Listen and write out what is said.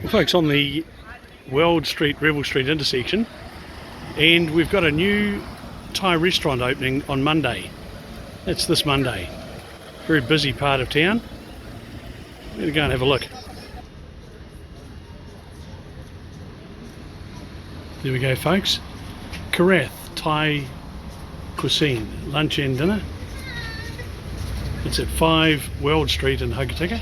Well, folks, on the Weld Street, Revel Street intersection, and we've got a new Thai restaurant opening on Monday. It's this Monday. Very busy part of town. We're going to go and have a look. There we go, folks. Korath Thai Cuisine, lunch and dinner. It's at 5 Weld Street in Hokitika.